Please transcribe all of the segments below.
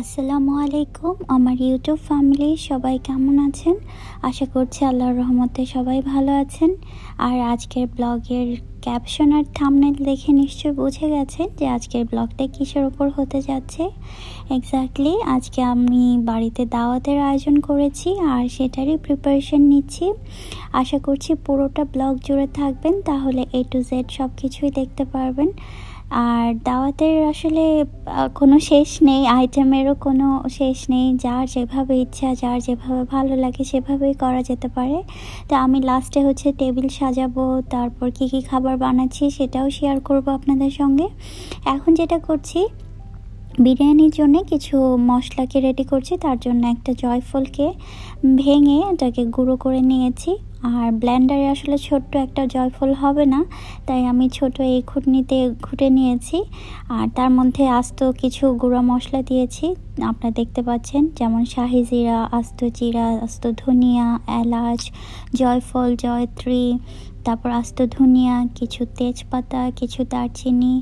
আসসালামু আলাইকুম আমার ইউটিউব ফ্যামিলি সবাই কেমন আছেন? আশা করছি আল্লাহর রহমতে সবাই ভালো আছেন। আর আজকের ব্লগের ক্যাপশন আর থাম্বনেল দেখে নিশ্চয়ই বুঝে গেছেন যে আজকের ব্লগটা কিসের উপর হতে যাচ্ছে। এক্স্যাক্টলি আজকে আমি বাড়িতে দাওয়াতের আয়োজন করেছি আর সেটারই প্রিপারেশন নিচ্ছি। আশা করছি পুরোটা ব্লগ জুড়ে থাকবেন, তাহলে A to Z সব কিছুই দেখতে পারবেন। আর দাওয়াতের আসলে কোনো শেষ নেই, আইটেমেরও কোনো শেষ নেই। যার যেভাবে ইচ্ছা, যার যেভাবে ভালো লাগে সেভাবেই করা যেতে পারে। তো আমি লাস্টে টেবিল সাজাবো, তারপর কী কী খাবার বানাচ্ছি সেটাও শেয়ার করব আপনাদের সঙ্গে। এখন যেটা করছি, বিরিয়ানির জন্য কিছু মশলাকে রেডি করছি। তার জন্য একটা জয়ফলকে ভেঙে এটাকে গুঁড়ো করে নিয়েছি। আর ব্লেন্ডারে আসলে ছোট্ট একটা জয়ফল হবে না, তাই আমি ছোট এই ঘুটনিতে ঘুটে নিয়েছি। আর তার মধ্যে আস্ত কিছু গুঁড়া মশলা দিয়েছি, আপনারা দেখতে পাচ্ছেন, যেমন শাহি জিরা, আস্ত জিরা, আস্ত ধনিয়া, এলাচ, জয়ফল, জয়ত্রী, তারপর আস্ত ধনিয়া, কিছু তেজপাতা, কিছু দারচিনি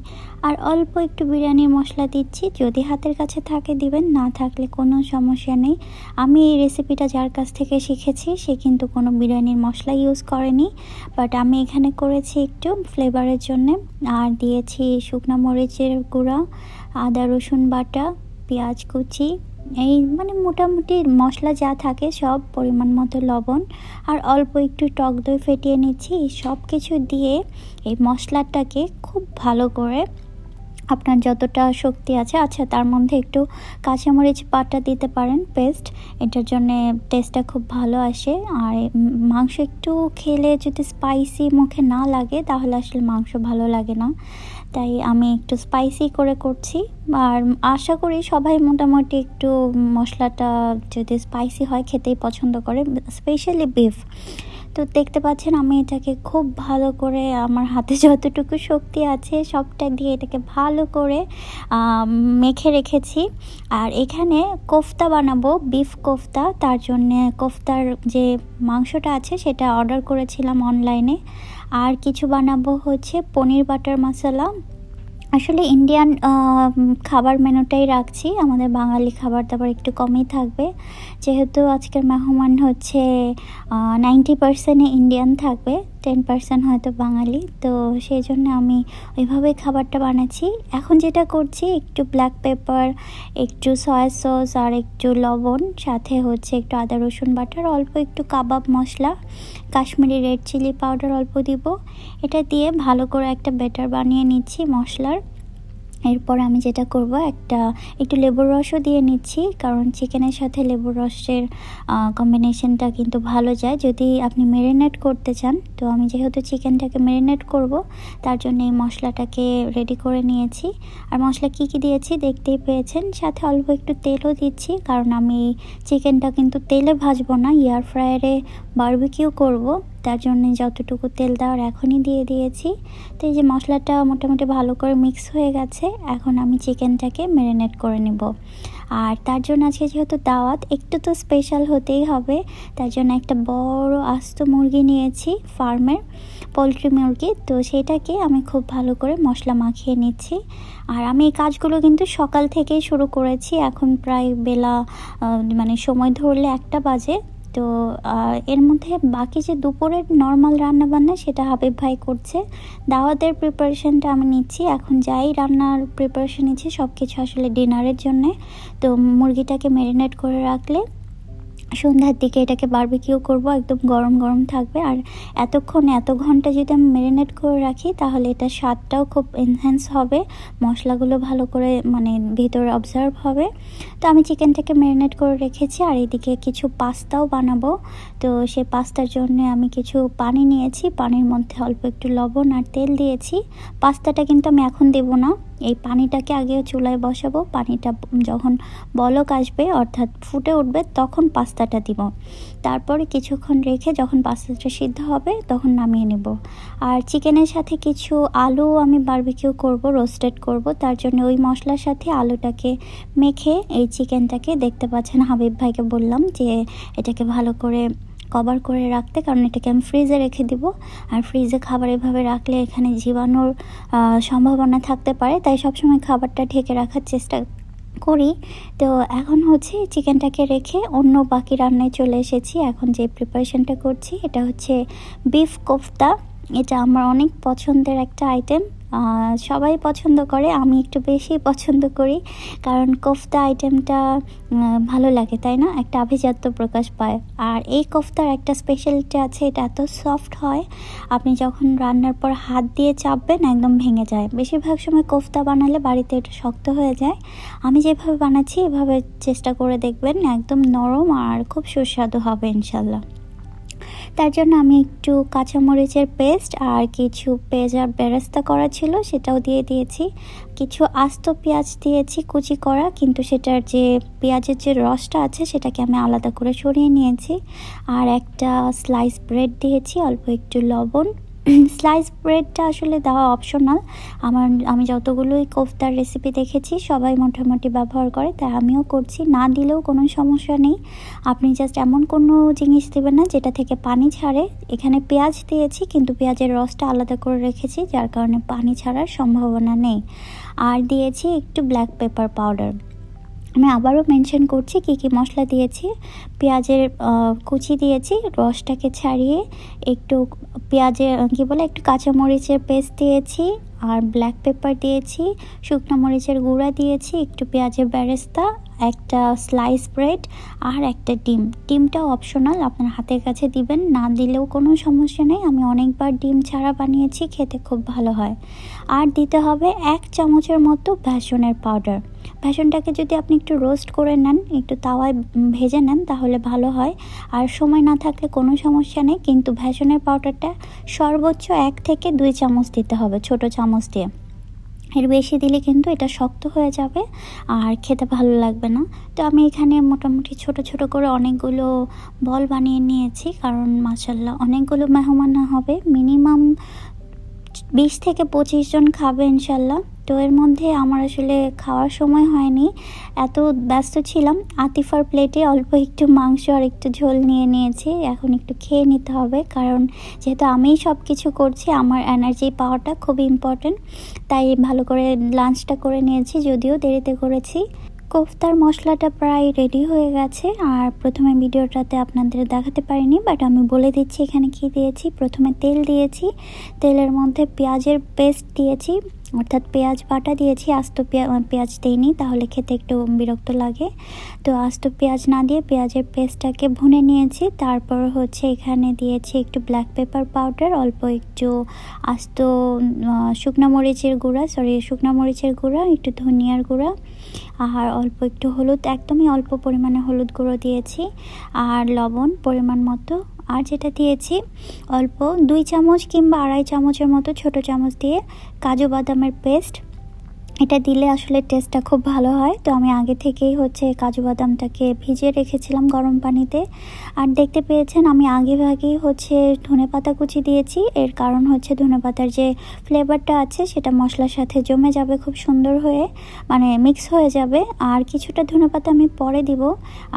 আর অল্প একটু বিরিয়ানির মশলা দিচ্ছি। যদি হাতের কাছে থাকে দিবেন, না থাকলে কোনো সমস্যা নেই। আমি এই রেসিপিটা যার কাছ থেকে শিখেছি সে কিন্তু কোনো বিরিয়ানির মশলা ইউজ করেনি, বাট আমি এখানে করেছি একটু ফ্লেভারের জন্যে। আর দিয়েছি শুকনো মরিচের গুঁড়া, আদা রসুন বাটা, পেঁয়াজ কুচি, এই মোটামুটি মশলা যা থাকে সব, পরিমাণ মতো লবণ আর অল্প একটু টক দই ফেটিয়ে নিচ্ছি। এই সব কিছু দিয়ে এই মশলাটাকে খুব ভালো করে, আপনার যতটা শক্তি আছে, আচ্ছা তার মধ্যে একটু কাঁচামরিচ বাটা দিতে পারেন, পেস্ট, এটার জন্যে টেস্টটা খুব ভালো আসে। আর মাংস একটু খেলে যদি স্পাইসি মুখে না লাগে তাহলে আসলে মাংস ভালো লাগে না, তাই আমি একটু স্পাইসি করে করছি। আর আশা করি সবাই মোটামুটি একটু মশলাটা যদি স্পাইসি হয় খেতেই পছন্দ করে, স্পেশালি বিফ। তো দেখতে পাচ্ছেন আমি এটাকে খুব ভালো করে আমার হাতে যতটুকু শক্তি আছে সবটা দিয়ে এটাকে ভালো করে মেখে রেখেছি। আর এখানে কোফতা বানাবো, বিফ কোফতা। তার জন্যে কোফতার যে মাংসটা আছে সেটা অর্ডার করেছিলাম অনলাইনে। আর কিছু বানাবো পনির বাটার মশলা। আসলে ইন্ডিয়ান খাবার মেনুটাই রাখছি, আমাদের বাঙালি খাবার দাবার একটু কমই থাকবে, যেহেতু আজকের মেহমান 90% ইন্ডিয়ান থাকবে, 10% হয়তো বাঙালি, তো সেই জন্য আমি ওইভাবেই খাবারটা বানাচ্ছি। এখন যেটা করছি, একটু ব্ল্যাক পেপার, একটু সয়া সস আর একটু লবণ, সাথে একটু আদা রসুন বাটার, অল্প একটু কাবাব মশলা, কাশ্মীরি রেড চিলি পাউডার অল্প দিব। এটা দিয়ে ভালো করে একটা ব্যাটার বানিয়ে নিচ্ছি মশলার। এরপর আমি যেটা করব, একটু লেবুর রসও দিয়ে নিচ্ছি, কারণ চিকেনের সাথে লেবুর রসের কম্বিনেশনটা কিন্তু ভালো যায় যদি আপনি ম্যারিনেট করতে চান। তো আমি যেহেতু চিকেনটাকে ম্যারিনেট করব, তার জন্য এই মশলাটাকে রেডি করে নিয়েছি। আর মশলা কি কি দিয়েছি দেখতেই পেয়েছেন, সাথে অল্প একটু তেলও দিচ্ছি, কারণ আমি চিকেনটা কিন্তু তেলে ভাজবো না, এয়ার ফ্রায়ারে বারবিকিউ করব, তার জন্য যতটুকু তেল দেওয়ার এখনই দিয়ে দিয়েছি। তো এই যে মশলাটা মোটামুটি ভালো করে মিক্স হয়ে গেছে, এখন আমি চিকেনটাকে ম্যারিনেট করে নেব। আর তার জন্য আজকে যেহেতু দাওয়াত, একটু তো স্পেশাল হতেই হবে, তার জন্য একটা বড় আস্ত মুরগি নিয়েছি, ফার্মের পোলট্রি মুরগি। তো সেটাকে আমি খুব ভালো করে মশলা মাখিয়ে নিচ্ছি। আর আমি এই কাজগুলো কিন্তু সকাল থেকেই শুরু করেছি, এখন প্রায় বেলা সময় ধরলে 1টা বাজে। তো এর মধ্যে বাকি যে দুপুরের নর্মাল রান্নাবান্না সেটা হাবিব ভাই করছে, দাওয়াতের প্রিপারেশনটা আমি নিচ্ছি। এখন যাই রান্নার প্রিপারেশন নিচ্ছি সব কিছু আসলে ডিনারের জন্যে। তো মুরগিটাকে ম্যারিনেট করে রাখলে সন্ধ্যার দিকে এটাকে বারবিকিউ করব, একদম গরম গরম থাকবে। আর এত ঘন্টা যদি আমি ম্যারিনেট করে রাখি তাহলে এটা স্বাদটাও খুব এনহ্যান্স হবে, মশলাগুলো ভালো করে ভিতরে অবজার্ভ হবে। তো আমি চিকেনটাকে ম্যারিনেট করে রেখেছি। আর এদিকে কিছু পাস্তাও বানাবো, তো সেই পাস্তার জন্য আমি কিছু পানি নিয়েছি, পানির মধ্যে অল্প একটু লবণ আর তেল দিয়েছি। পাস্তাটা কিন্তু আমি এখন দেবো না, এই পানিটাকে আগে চুলায় বসাবো, পানিটা যখন বলক আসবে অর্থাৎ ফুটে উঠবে তখন পাস্তাটা দিব। তারপরে কিছুক্ষণ রেখে যখন পাস্তাটা সিদ্ধ হবে তখন নামিয়ে নেব। আর চিকেনের সাথে কিছু আলু আমি বারবিকিউ করব, রোস্টেড করব, তার জন্য ওই মশলার সাথে আলুটাকে মেখে এই চিকেনটাকে, দেখতে পাচ্ছেন হাবিব ভাইকে বললাম যে এটাকে ভালো করে কভার করে রাখতে, কারণ এটাকে আমি ফ্রিজে রেখে দিব। আর ফ্রিজে খাবার এভাবে রাখলে এখানে জীবাণুর সম্ভাবনা থাকতে পারে, তাই সবসময় খাবারটা ঢেকে রাখার চেষ্টা করি। তো এখন হচ্ছে চিকেনটাকে রেখে অন্য বাকি রান্নায় চলে এসেছি। এখন যে প্রিপারেশনটা করছি এটা হচ্ছে বিফ কোফতা। এটা আমার অনেক পছন্দের একটা আইটেম। সবাই পছন্দ করে, আমি একটু বেশি পছন্দ করি, কারণ কোফতা আইটেমটা ভালো লাগে, তাই না? একটা আভিজাত্য প্রকাশ পায়। আর এই কোফতার একটা স্পেশালিটি আছে, এটা এত সফট হয়, আপনি যখন রান্নার পর হাত দিয়ে চাপবেন একদম ভেঙে যায়। বেশিরভাগ সময় কোফতা বানালে বাড়িতে এটা শক্ত হয়ে যায়। আমি যেভাবে বানাচ্ছি এভাবে চেষ্টা করে দেখবেন, একদম নরম আর খুব সুস্বাদু হবে ইনশাল্লাহ। তার জন্য আমি একটু কাঁচামরিচের পেস্ট আর কিছু পেঁয়াজ আর বেরেস্তা করা ছিল সেটাও দিয়ে দিয়েছি। কিছু আস্ত পেঁয়াজ দিয়েছি কুচি করা, কিন্তু সেটার যে পেঁয়াজের যে রসটা আছে সেটাকে আমি আলাদা করে সরিয়ে নিয়েছি। আর একটা স্লাইস ব্রেড দিয়েছি, অল্প একটু লবণ। স্লাইস ব্রেডটা আসলে দেওয়া অপশনাল। আমি যতগুলোই কোফতার রেসিপি দেখেছি সবাই মোটামুটি ব্যবহার করে, তাই আমিও করছি। না দিলেও কোনো সমস্যা নেই। আপনি জাস্ট এমন কোনো জিনিস দেবেন না যেটা থেকে পানি ছাড়ে। এখানে পেঁয়াজ দিয়েছি, কিন্তু পেঁয়াজের রসটা আলাদা করে রেখেছি, যার কারণে পানি ছাড়ার সম্ভাবনা নেই। আর দিয়েছি একটু ব্ল্যাক পেপার পাউডার। আমি আবারও মেনশন করছি কী কী মশলা দিয়েছি। পেঁয়াজের কুচি দিয়েছি, রসটাকে ছাড়িয়ে একটু পেঁয়াজের একটু কাঁচামরিচের পেস্ট দিয়েছি, আর ব্ল্যাক পেপার দিয়েছি, শুকনো মরিচের গুঁড়া দিয়েছি, একটু পেঁয়াজের বেরেস্তা, একটা স্লাইস ব্রেড আর একটা ডিমটাও অপশনাল, আপনার হাতের কাছে দিবেন, না দিলেও কোনো সমস্যা নেই। আমি অনেকবার ডিম ছাড়া বানিয়েছি, খেতে খুব ভালো হয়। আর দিতে হবে 1 চামচের মতো বেসনের পাউডার। বেসনটাকে যদি আপনি একটু রোস্ট করে নেন, একটু তাওয়ায় ভেজে নেন, তাহলে ভালো হয়। আর সময় না থাকলে কোনো সমস্যা নেই, কিন্তু বেসনের পাউডারটা সর্বোচ্চ 1 থেকে 2 চামচ দিতে হবে, ছোট চামচ দিয়ে। এর বেশি দিলে কিন্তু এটা শক্ত হয়ে যাবে আর খেতে ভালো লাগবে না। তো আমি এখানে মোটামুটি ছোট ছোট করে অনেকগুলো বল বানিয়ে নিয়েছি, কারণ মাশাআল্লাহ অনেকগুলো মেহমান হবে, মিনিমাম 20 থেকে 25 জন খাবে ইনশাল্লাহ। তো এর মধ্যে আমার আসলে খাওয়ার সময় হয়নি, এত ব্যস্ত ছিলাম। আতিফার প্লেটে অল্প একটু মাংস আর একটু ঝোল নিয়ে নিয়েছি, এখন একটু খেয়ে নিতে হবে, কারণ যেহেতু আমিই সব কিছু করছি আমার এনার্জি পাওয়াটা খুবই ইম্পর্টেন্ট। তাই ভালো করে লাঞ্চটা করে নিয়েছি, যদিও দেরিতে করেছি। কোফতার মশলাটা প্রায় রেডি হয়ে গেছে। আর প্রথমে ভিডিওটাতে আপনাদের দেখাতে পারিনি, বাট আমি বলে দিচ্ছি এখানে কি দিয়েছি। প্রথমে তেল দিয়েছি, তেলের মধ্যে পেঁয়াজের পেস্ট দিয়েছি, অর্থাৎ পেঁয়াজ বাটা দিয়েছি। আস্ত পেঁয়াজ দিইনি, তাহলে খেতে একটু বিরক্ত লাগে। তো আস্ত পেঁয়াজ না দিয়ে পেঁয়াজের পেস্টটাকে ভুনে নিয়েছি। তারপর হচ্ছে এখানে দিয়েছি একটু ব্ল্যাক পেপার পাউডার, অল্প একটু আস্ত শুকনো মরিচের গুঁড়া, একটু ধনিয়ার গুঁড়া, আর অল্প একটু হলুদ, একদমই অল্প পরিমাণে হলুদ গুঁড়ো দিয়েছি, আর লবণ পরিমাণ মতো। আর যেটা দিয়েছি অল্প 2 চামচ কিংবা 2.5 চামচের মতো ছোট চামচ দিয়ে কাজু বাদামের পেস্ট। এটা দিলে আসলে টেস্টটা খুব ভালো হয়। তো আমি আগে থেকেই হচ্ছে কাজু বাদামটাকে ভিজিয়ে রেখেছিলাম গরম পানিতে। আর দেখতে পেয়েছেন আমি আগেই হচ্ছে ধনেপাতা কুচি দিয়েছি। এর কারণ হচ্ছে ধনেপাতার যে ফ্লেভারটা আছে সেটা মশলার সাথে জমে যাবে খুব সুন্দর হয়ে, মানে মিক্স হয়ে যাবে। আর কিছুটা ধনেপাতা আমি পরে দিব।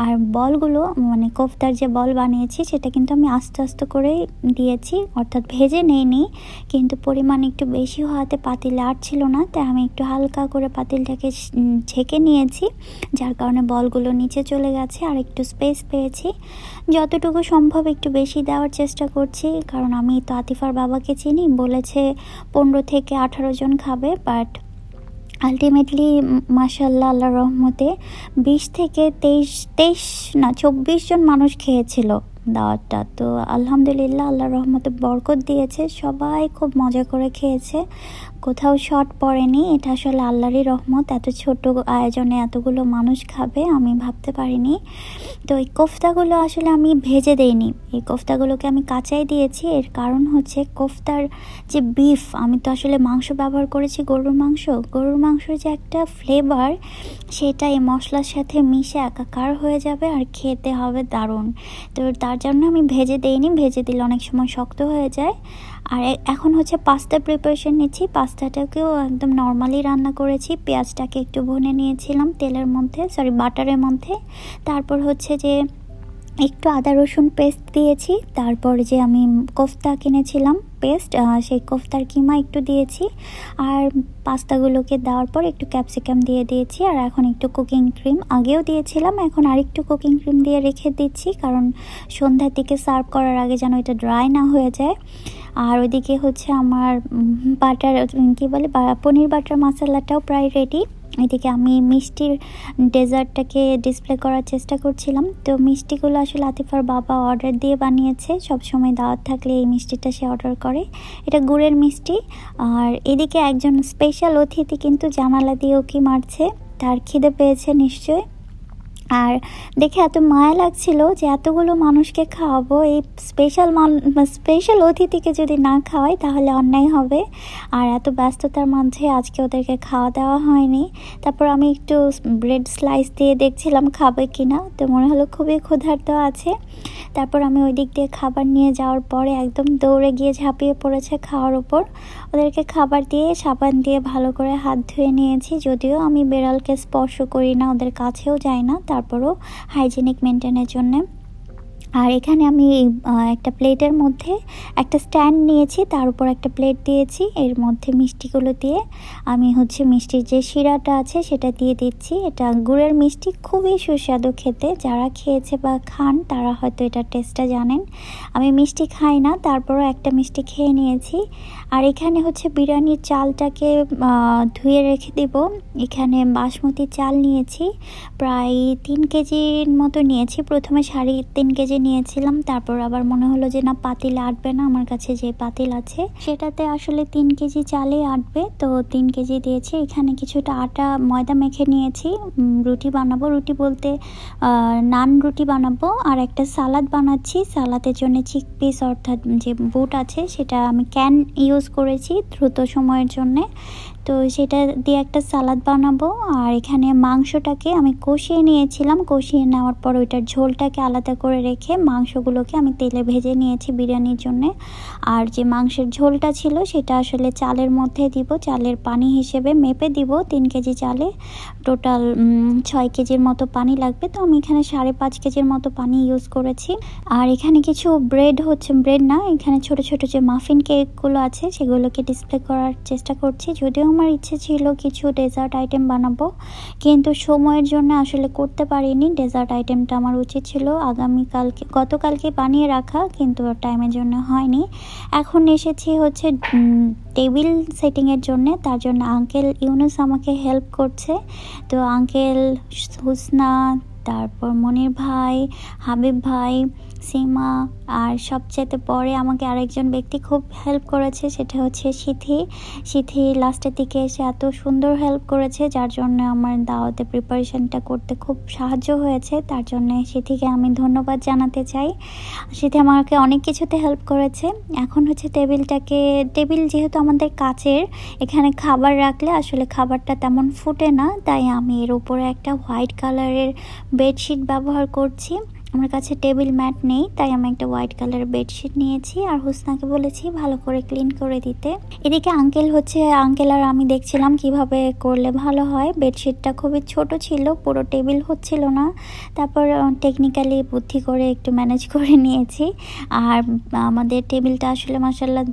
আর বলগুলো মানে কোফতার যে বল বানিয়েছি সেটা কিন্তু আমি আস্তে আস্তে করে দিয়েছি, অর্থাৎ ভেজে নেইনি, কিন্তু পরিমাণ একটু বেশি হওয়াতে পাতিলে আটছিল না, তাই আমি একটু হালকা করে পাতিলটাকে ছেঁকে নিয়েছি, যার কারণে বলগুলো নিচে চলে গেছে আর একটু স্পেস পেয়েছি। যতটুকু সম্ভব একটু বেশি দেওয়ার চেষ্টা করছি, কারণ আমি তো আতিফার বাবাকে চিনি, বলেছে 15 থেকে 18 জন খাবে, বাট আলটিমেটলি মাশাআল্লাহ আল্লাহর রহমতে 20 থেকে 24 জন মানুষ খেয়েছিল দাওয়াতটা। তো আলহামদুলিল্লাহ আল্লাহর রহমতে বরকত দিয়েছে, সবাই খুব মজা করে খেয়েছে, কোথাও শর্ট পড়েনি। এটা আসলে আল্লাহরই রহমত, এত ছোট আয়োজনে এতগুলো মানুষ খাবে আমি ভাবতে পারিনি। তো এই কোফতাগুলো আসলে আমি ভেজে দেইনি, এই কোফতাগুলোকে আমি কাঁচাই দিয়েছি। এর কারণ হচ্ছে কোফতার যে বিফ, আমি তো আসলে মাংস ব্যবহার করেছি, গরুর মাংসের যে একটা ফ্লেভার সেটা এই মশলার সাথে মিশে একাকার হয়ে যাবে আর খেতে হবে দারুণ। তো তার জন্য আমি ভেজে দেইনি, ভেজে দিলে অনেক সময় শক্ত হয়ে যায়। আর এখন হচ্ছে পাস্তা প্রিপারেশন নিচ্ছি। পাস্তাটাকেও একদম নর্মালি রান্না করেছি, পেঁয়াজটাকে একটু ভুনে নিয়েছিলাম বাটারের মধ্যে। তারপর হচ্ছে যে একটু আদা রসুন পেস্ট দিয়েছি, তারপর যে আমি কোফতা কিনেছিলাম পেস্ট, সেই কোফতার কিমা একটু দিয়েছি, আর পাস্তাগুলোকে দেওয়ার পর একটু ক্যাপসিকাম দিয়ে দিয়েছি। আর এখন একটু কুকিং ক্রিম আগেও দিয়েছিলাম, এখন আরেকটু কুকিং ক্রিম দিয়ে রেখে দিচ্ছি, কারণ সন্ধ্যার দিকে সার্ভ করার আগে যেন এটা ড্রাই না হয়ে যায়। আর ওইদিকে হচ্ছে আমার বাটার কী বলে পনির বাটার মশলাটাও প্রায় রেডি। এদিকে আমি মিষ্টির ডেজার্টটাকে ডিসপ্লে করার চেষ্টা করছিলাম। তো মিষ্টিগুলো আসলে আতিফার বাবা অর্ডার দিয়ে বানিয়েছে, সব সময় দাওয়াত থাকলে এই মিষ্টিটা সে অর্ডার করে। এটা গুড়ের মিষ্টি। আর এদিকে একজন স্পেশাল অতিথি কিন্তু জানালা দিয়ে উঁকি মারছে, তার খিদে পেয়েছে নিশ্চয়। আর দেখে এত মায়া লাগছিল যে এতগুলো মানুষকে খাওয়াবো, এই স্পেশাল অতিথিকে যদি না খাওয়াই তাহলে অন্যায় হবে। আর এত ব্যস্ততার মাঝে আজকে ওদেরকে খাওয়া দাওয়া হয়নি। তারপর আমি একটু ব্রেড স্লাইস দিয়ে দেখছিলাম খাবে কিনা, তো মনে হলো খুবই ক্ষুধার্ত আছে। তারপর আমি ওই দিক দিয়ে খাবার নিয়ে যাওয়ার পরে একদম দৌড়ে গিয়ে ঝাঁপিয়ে পড়েছে খাওয়ার উপর। ওদেরকে খাবার দিয়ে সাবান দিয়ে ভালো করে হাত ধুয়ে নিয়েছি, যদিও আমি বেড়ালকে স্পর্শ করি না, ওদের কাছেও যাই না, তারপরও হাইজেনিক মেনটেনের জন্যে। আর এখানে আমি একটা প্লেটের মধ্যে একটা স্ট্যান্ড নিয়েছি, তার উপর একটা প্লেট দিয়েছি, এর মধ্যে মিষ্টিগুলো দিয়ে আমি হচ্ছে মিষ্টির যে শিরাটা আছে সেটা দিয়ে দিচ্ছি। এটা গুড়ের মিষ্টি, খুবই সুস্বাদু খেতে, যারা খেয়েছে বা খান তারা হয়তো এটার টেস্টটা জানেন। আমি মিষ্টি খাই না, তারপরও একটা মিষ্টি খেয়ে নিয়েছি। আর এখানে হচ্ছে বিরিয়ানির চালটাকে ধুয়ে রেখে দেব। এখানে বাসমতি চাল নিয়েছি, প্রায় 3 কেজির মতো নিয়েছি। প্রথমে 3.5 কেজি নিয়েছিলাম, তারপর আবার মনে হলো যে না, পাতিল আটবে না, আমার কাছে যে পাতিল আছে সেটাতে আসলে 3 কেজি চালে আটবে, তো 3 কেজি দিয়েছি। এখানে কিছুটা আটা ময়দা মেখে নিয়েছি, রুটি বানাবো, রুটি বলতে নান রুটি বানাবো। আর একটা সালাদ বানাচ্ছি, সালাদের জন্য চিকপিস অর্থাৎ যে বুট আছে সেটা আমি ক্যান ইউজ করেছি দ্রুত সময়ের জন্যে, তো সেটা দিয়ে একটা সালাদ বানাবো। আর এখানে মাংসটাকে আমি কষিয়ে নিয়েছিলাম, কষিয়ে নেওয়ার পর ওইটার ঝোলটাকে আলাদা করে রেখে মাংসগুলোকে আমি তেলে ভেজে নিয়েছি বিরিয়ানির জন্যে। আর যে মাংসের ঝোলটা ছিল সেটা আসলে চালের মধ্যে দিব, চালের পানি হিসেবে মেপে দিব। 3 কেজি চালে টোটাল 6 কেজির মতো পানি লাগবে, তো আমি এখানে 5.5 কেজির মতো পানি ইউজ করেছি। আর এখানে কিছু ব্রেড না, এখানে ছোট ছোট যে মাফিন কেকগুলো আছে সেগুলোকে ডিসপ্লে করার চেষ্টা করছি। যদিও আমার ইচ্ছে ছিল কিছু ডেজার্ট আইটেম বানাবো, কিন্তু সময়ের জন্য আসলে করতে পারিনি। ডেজার্ট আইটেমটা আমার উচিত ছিল গতকালকে বানিয়ে রাখা, কিন্তু টাইমের জন্য হয়নি। এখন এসেছি হচ্ছে টেবিল সেটিংয়ের জন্য, তার জন্য আঙ্কেল ইউনুস আমাকে হেল্প করছে। তো আঙ্কেল, হুসনা, তারপর মনির ভাই, হাবিব ভাই, সীমা, আর সবচেয়ে পরে আমাকে আরেকজন ব্যক্তি খুব হেল্প করেছে, সেটা হচ্ছে সিথি লাস্টের দিকে এসে এত সুন্দর হেল্প করেছে, যার জন্য আমার দাওয়াতে প্রিপারেশনটা করতে খুব সাহায্য হয়েছে। তার জন্য সিথিকে আমি ধন্যবাদ জানাতে চাই। সিথি আমাকে অনেক কিছুতে হেল্প করেছে। এখন হচ্ছে টেবিল যেহেতু আমাদের কাচের, এখানে খাবার রাখলে আসলে খাবারটা তেমন ফুটে না, তাই আমি এর উপরে একটা হোয়াইট কালারের বেডশিট ব্যবহার করছি। আমার কাছে টেবিল ম্যাট নেই, তাই আমি একটা হোয়াইট কালারের বেডশিট নিয়েছি, আর হুসনাকে বলেছি ভালো করে ক্লিন করে দিতে। এদিকে আঙ্কেল আর আমি দেখছিলাম কিভাবে করলে ভালো হয়। বেডশিটটা খুবই ছোট ছিল, পুরো টেবিল হচ্ছিল না, তারপর টেকনিক্যালি বুদ্ধি করে একটু ম্যানেজ করে নিয়েছি। আর আমাদের টেবিলটা আসলে মাশাআল্লাহ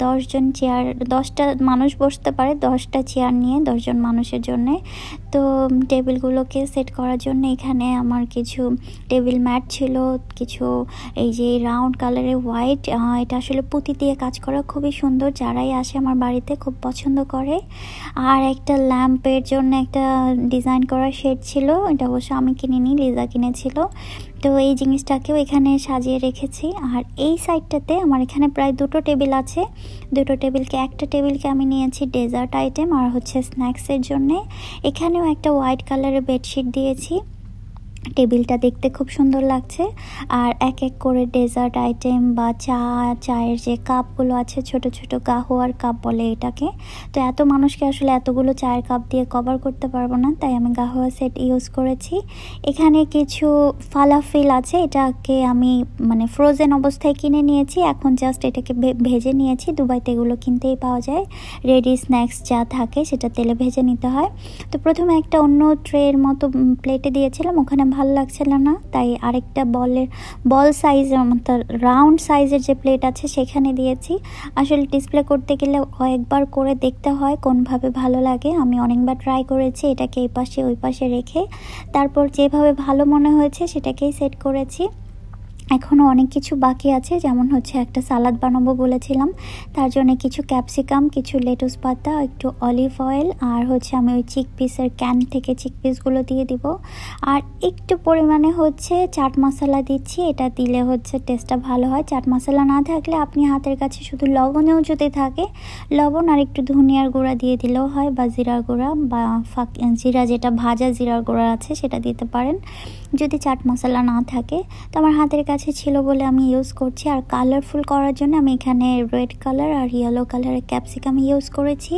10টা মানুষ বসতে পারে, 10টা চেয়ার নিয়ে 10 জন মানুষের জন্যে। তো টেবিলগুলোকে সেট করার জন্য এখানে আমার কিছু টেবিল ম্যাট ছিল, কিছু এই যে রাউন্ড কালারের হোয়াইট, এটা আসলে পুঁতি দিয়ে কাজ করা, খুবই সুন্দর, যারাই আসে আমার বাড়িতে খুব পছন্দ করে। আর একটা ল্যাম্পের জন্য একটা ডিজাইন করা শেড ছিল, এটা অবশ্য আমি কিনিনি, লিজা কিনেছিল। তো এই জিনিসটাকেও এখানে সাজিয়ে রেখেছি। আর এই সাইডটাতে আমার এখানে প্রায় 2টো টেবিল আছে, একটা টেবিলকে আমি নিয়েছি ডেজার্ট আইটেম আর হচ্ছে স্ন্যাক্সের জন্যে। এখানেও একটা হোয়াইট কালারের বেডশিট দিয়েছি, টেবিলটা দেখতে খুব সুন্দর লাগছে। আর এক এক করে ডেজার্ট আইটেম বা চায়ের যে কাপগুলো আছে, ছোট ছোট কাহওয়ার কাপ বলে এটাকে, তো এত মানুষকে আসলে এতগুলো চায়ের কাপ দিয়ে কভার করতে পারবো না, তাই আমি কাহওয়া সেট ইউজ করেছি। এখানে কিছু ফালাফিল আছে, এটাকে আমি ফ্রোজেন অবস্থায় কিনে নিয়েছি, এখন জাস্ট এটাকে ভেজে নিয়েছি। দুবাইতে এগুলো কিনতেই পাওয়া যায়, রেডি স্ন্যাক্স যা থাকে সেটা তেলে ভেজে নিতে হয়। তো প্রথমে একটা অন্য ট্রের মতো প্লেটে দিয়েছিলাম, ওখানে ভালো লাগছিল না, তাই আরেকটা বল সাইজের মতো রাউন্ড সাইজের যে প্লেট আছে সেখানে দিয়েছি। আসলে ডিসপ্লে করতে গেলে কয়েকবার করে দেখতে হয় কোনভাবে ভালো লাগে। আমি অনেকবার ট্রাই করেছি এটাকে এই পাশে ওই পাশে রেখে, তারপর যেভাবে ভালো মনে হয়েছে সেটাকেই সেট করেছি। এখনও অনেক কিছু বাকি আছে, যেমন হচ্ছে একটা সালাদ বানাবো বলেছিলাম, তার জন্য কিছু ক্যাপসিকাম, কিছু লেটুস পাতা, একটু অলিভ অয়েল, আর হচ্ছে আমি ওই চিকপিসের ক্যান থেকে চিকপিসগুলো দিয়ে দিব। আর একটু পরিমাণে হচ্ছে চাট মশলা দিচ্ছি, এটা দিলে হচ্ছে টেস্টটা ভালো হয়। চাট মশলা না থাকলে আপনি হাতের কাছে শুধু লবণেও যদি থাকে, লবণ আর একটু ধনিয়ার গুঁড়া দিয়ে দিলেও হয়, বা জিরার গুঁড়া, বা জিরা যেটা ভাজা জিরার গুঁড়া আছে সেটা দিতে পারেন যদি চাট মশলা না থাকে। তো আমার হাতের কাছে ছিল বলে আমি ইউজ করছি। আর কালারফুল করার জন্য আমি এখানে রেড কালার আর ইয়েলো কালারের ক্যাপসিকাম ইউজ করেছি,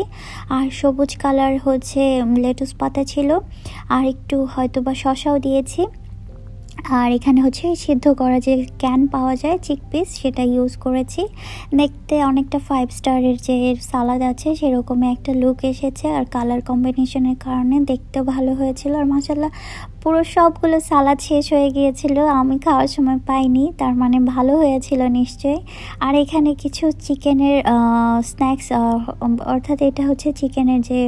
আর সবুজ কালার হচ্ছে লেটুস পাতা ছিল, আর একটু হয়তো বা শসাও দিয়েছি। আর এখানে হচ্ছে সিদ্ধ করা যে ক্যান পাওয়া যায় চিকপিস, সেটা ইউজ করেছি। দেখতে অনেকটা 5 স্টারের যে সালাদ আছে সেরকমই একটা লুক এসেছে, আর কালার কম্বিনেশনের কারণে দেখতেও ভালো হয়েছিল। আর মাশাআল্লাহ পুরো সবগুলো সালাদ শেষ হয়ে গিয়েছিল, আমি খাওয়ার সময় পাইনি, তার মানে ভালো হয়েছিল নিশ্চয়ই। আর এখানে কিছু চিকেনের স্ন্যাক্স, অর্থাৎ এটা হচ্ছে চিকেনের যে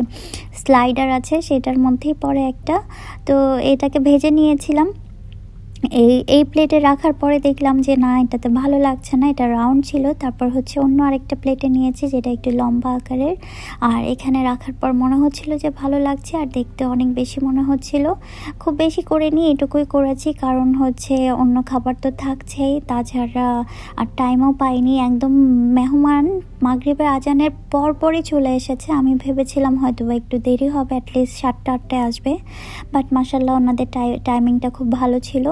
স্লাইডার আছে সেটার মধ্যেই পড়ে একটা, তো এটাকে ভেজে নিয়েছিলাম। এই প্লেটে রাখার পরে দেখলাম যে না, এটাতে ভালো লাগছে না, এটা রাউন্ড ছিল। তারপর হচ্ছে অন্য আরেকটা প্লেটে নিয়েছি যেটা একটু লম্বা আকারের, আর এখানে রাখার পর মনে হচ্ছিল যে ভালো লাগছে, আর দেখতে অনেক বেশি মনে হচ্ছিল। খুব বেশি করে নিয়ে এটুকুই করেছি, কারণ হচ্ছে অন্য খাবার তো থাকছেই, তাছাড়া আর টাইমও পাইনি। একদম মেহমান মাগরিবের আজানের পরপরই চলে এসেছে। আমি ভেবেছিলাম হয়তো বা একটু দেরি হবে, অ্যাটলিস্ট 7টা-8টায় আসবে, বাট মাশাআল্লাহ ওনাদের টাইমিংটা খুব ভালো ছিল।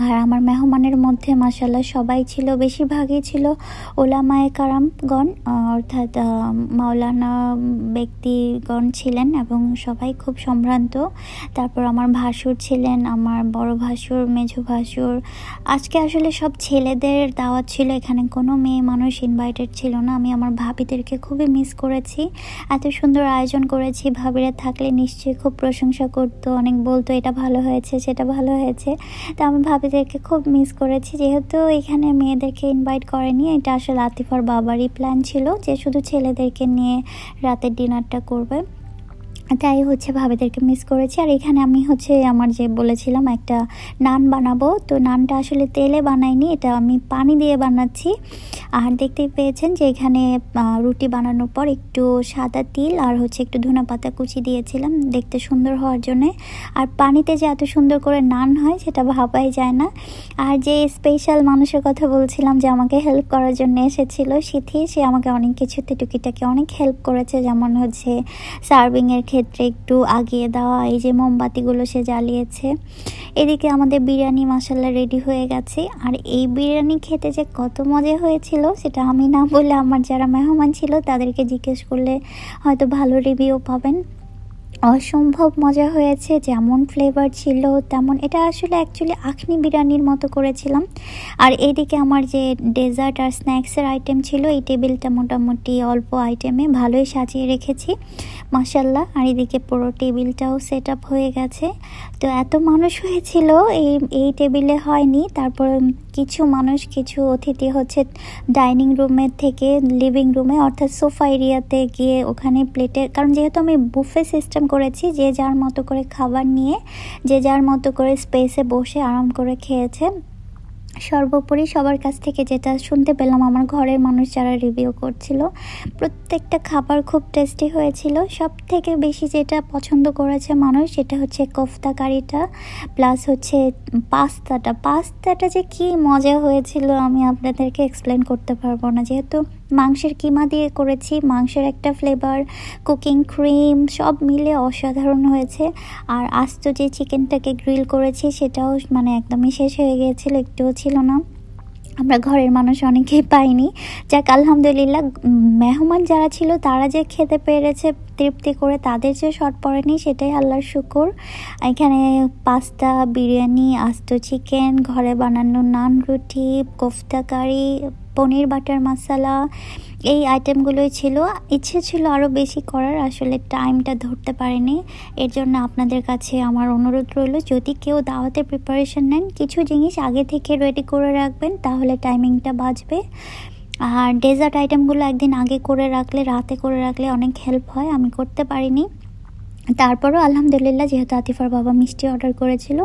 আর আমার মেহমানের মধ্যে মাশাআল্লাহ সবাই ছিল, বেশিরভাগই ছিল ওলামায়ে কারামগণ, অর্থাৎ মাওলানা ব্যক্তিগণ ছিলেন, এবং সবাই খুব সম্ভ্রান্ত। তারপর আমার ভাসুর ছিলেন, আমার বড় ভাসুর, মেঝো ভাসুর। আজকে আসলে সব ছেলেদের দাওয়াত ছিল, এখানে কোনো মেয়ে মানুষ ইনভাইটেড ছিল না। আমি আমার ভাবিদেরকে খুবই মিস করেছি, এত সুন্দর আয়োজন করেছি, ভাবিরা থাকলে নিশ্চয়ই খুব প্রশংসা করতো, অনেক বলতো এটা ভালো হয়েছে সেটা ভালো হয়েছে। তো আমি ভাবিদেরকে খুব মিস করেছি, যেহেতু এখানে মেয়েদেরকে ইনভাইট করেনি। এটা আসলে আতিফার বাবারই প্ল্যান ছিল যে শুধু ছেলেদেরকে নিয়ে রাতের ডিনারটা করবে, তাই হচ্ছে ভাবিদেরকে মিস করেছি। আর এখানে আমি হচ্ছে আমার যে বলেছিলাম একটা নান বানাবো, তো নানটা আসলে তেলে বানাইনি, এটা আমি পানি দিয়ে বানাচ্ছি। আর দেখতেই পেয়েছেন যে এখানে রুটি বানানোর পর একটু সাদা তিল আর হচ্ছে একটু ধনেপাতা কুচি দিয়েছিলাম দেখতে সুন্দর হওয়ার জন্যে। আর পানিতে যে এত সুন্দর করে নান হয় সেটা ভাবাই যায় না। আর যে স্পেশাল মানুষের কথা বলছিলাম যে আমাকে হেল্প করার জন্য এসেছিল সিথি, সে আমাকে অনেক কিছুতে টুকিটাকি অনেক হেল্প করেছে, যেমন হচ্ছে সার্ভিংয়ের ক্ষেত্রে একটু আগিয়ে দেওয়া, এই যে মোমবাতিগুলো সে জ্বালিয়েছে। এদিকে আমাদের বিরিয়ানি মাশাআল্লাহ রেডি হয়ে গেছে। আর এই বিরিয়ানি খেতে যে কত মজা হয়েছিল সেটা আমি না বলে আমার যারা মেহমান ছিল তাদেরকে জিজ্ঞেস করলে হয়তো ভালো রিভিউ পাবেন। অসম্ভব মজা হয়েছে, যেমন ফ্লেভার ছিল তেমন। এটা আসলে অ্যাকচুয়ালি আখনি বিরিয়ানির মতো করেছিলাম। আর এইদিকে আমার যে ডেজার্ট আর স্ন্যাক্সের আইটেম ছিল, এই টেবিলটা মোটামুটি অল্প আইটেমে ভালোই সাজিয়ে রেখেছি মাশাআল্লাহ। আর এদিকে পুরো টেবিলটাও সেট আপ হয়ে গেছে। তো এত মানুষ হয়েছিল এই টেবিলে হয়নি। তারপর কিছু মানুষ, কিছু অতিথি হচ্ছে ডাইনিং রুমের থেকে লিভিং রুমে অর্থাৎ সোফা এরিয়াতে গিয়ে ওখানে প্লেটে, কারণ যেহেতু আমি বুফে সিস্টেম করেছি, যে যার মতো করে খাবার নিয়ে যে যার মতো করে স্পেসে বসে আরাম করে খেয়েছে। সর্বোপরি সবার কাছ থেকে যেটা শুনতে পেলাম, আমার ঘরের মানুষ যারা রিভিউ করছিল, প্রত্যেকটা খাবার খুব টেস্টি হয়েছিল। সব থেকে বেশি যেটা পছন্দ করেছে মানুষ সেটা হচ্ছে কোফতা কারিটা, প্লাস হচ্ছে পাস্তাটা যে কি মজা হয়েছিল আমি আপনাদেরকে এক্সপ্লেন করতে পারবো না। যেহেতু মাংসের কিমা দিয়ে করেছি, মাংসের একটা ফ্লেভার, কুকিং ক্রিম সব মিলে অসাধারণ হয়েছে। আর আস্ত যে চিকেনটাকে গ্রিল করেছি সেটাও মানে একদমই শেষ হয়ে গিয়েছিল, একটুও ছিল না। আমরা ঘরের মানুষ অনেকেই পাইনি, যাক আলহামদুলিল্লাহ। মেহমান যারা ছিল তারা যে খেতে পেরেছে তৃপ্তি করে, তাদের যে শর্ট পড়েনি সেটাই আল্লাহর শুকর। এখানে পাস্তা, বিরিয়ানি, আস্ত চিকেন, ঘরে বানানো নান, রুটি, কোফতা কারি, পনির বাটার মশলা, এই আইটেমগুলোই ছিল। ইচ্ছে ছিল আরও বেশি করার, আসলে টাইমটা ধরতে পারিনি। এর জন্য আপনাদের কাছে আমার অনুরোধ রইল, যদি কেউ দাওয়াতে প্রিপারেশন নেন কিছু জিনিস আগে থেকে রেডি করে রাখবেন, তাহলে টাইমিংটা বাঁচবে। আর ডেজার্ট আইটেমগুলো একদিন আগে করে রাখলে, রাতে করে রাখলে অনেক হেল্প হয়। আমি করতে পারিনি, তারপরও আলহামদুলিল্লাহ যেহেতু আতিফার বাবা মিষ্টি অর্ডার করেছিল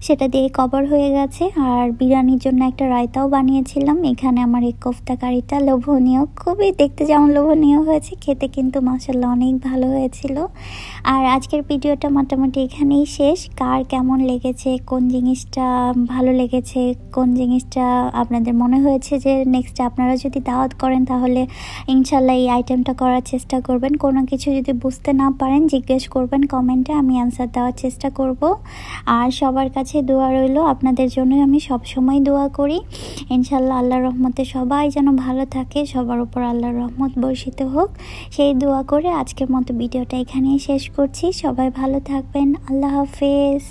সেটা দিয়ে কভার হয়ে গেছে। আর বিরিয়ানির জন্য একটা রায়তাও বানিয়েছিলাম। এখানে আমার এই কোফতা কারিটা লোভনীয়, খুবই দেখতে যেমন লোভনীয় হয়েছে, খেতে কিন্তু মাশাআল্লাহ অনেক ভালো হয়েছিল। আর আজকের ভিডিওটা মোটামুটি এখানেই শেষ। কার কেমন লেগেছে, কোন জিনিসটা ভালো লেগেছে, কোন জিনিসটা আপনাদের মনে হয়েছে যে নেক্সট আপনারা যদি দাওয়াত করেন তাহলে ইনশাল্লাহ এই আইটেমটা করার চেষ্টা করবেন। কোনো কিছু যদি বুঝতে না পারেন জিজ্ঞেস করবেন কমেন্টে, আমি অ্যান্সার দেওয়ার চেষ্টা করব। আর সবার কাছে দোয়া রইল, আপনাদের জন্য আমি সব সময় দোয়া করি। ইনশাল্লাহ আল্লাহর রহমতে সবাই যেন ভালো থাকে, সবার উপর আল্লাহর রহমত বর্ষিত হোক, সেই দোয়া করে আজকের মতো ভিডিওটা এখানেই শেষ করছি। সবাই ভালো থাকবেন, আল্লাহ হাফেজ।